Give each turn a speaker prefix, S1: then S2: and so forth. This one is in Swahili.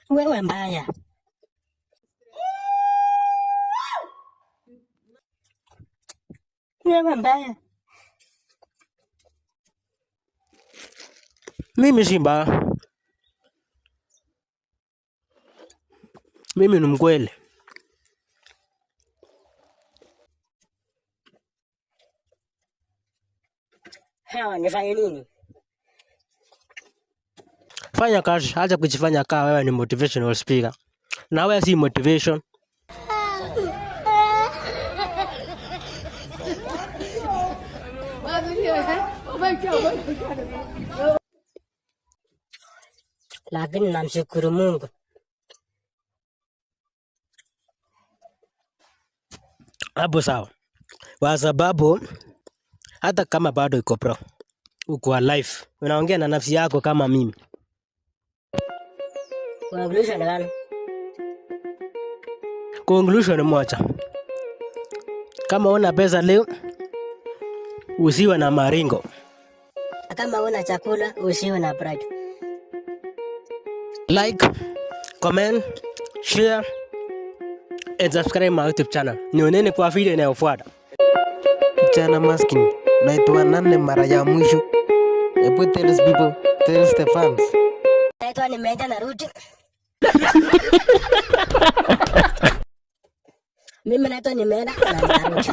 S1: Wewe mbaya. Wewe mbaya.
S2: Mimi si mbaya. Mimi ni mkweli.
S1: Hawa nifanye nini?
S2: Fanya kazi, acha kujifanya kaa wewe ni motivational speaker. Na wewe si motivation.
S1: Lakini namshukuru Mungu.
S2: Hapo sawa. Kwa sababu hata kama bado iko pro, uko alive, unaongea na nafsi yako kama mimi.
S1: Conclusion gani?
S2: Conclusion moja. Kama una pesa leo, usiwe na maringo.
S1: Kama una chakula, usiwe na pride.
S2: Like, comment, share, and subscribe my YouTube channel. Nioneni kwa video inayofuata.
S3: Kijana maskini, naitwa nane mara ya mwisho. Hebu tell people, tell the fans.
S1: Naitwa nimeenda narudi. Mimi naitwa nimeenda na narudi.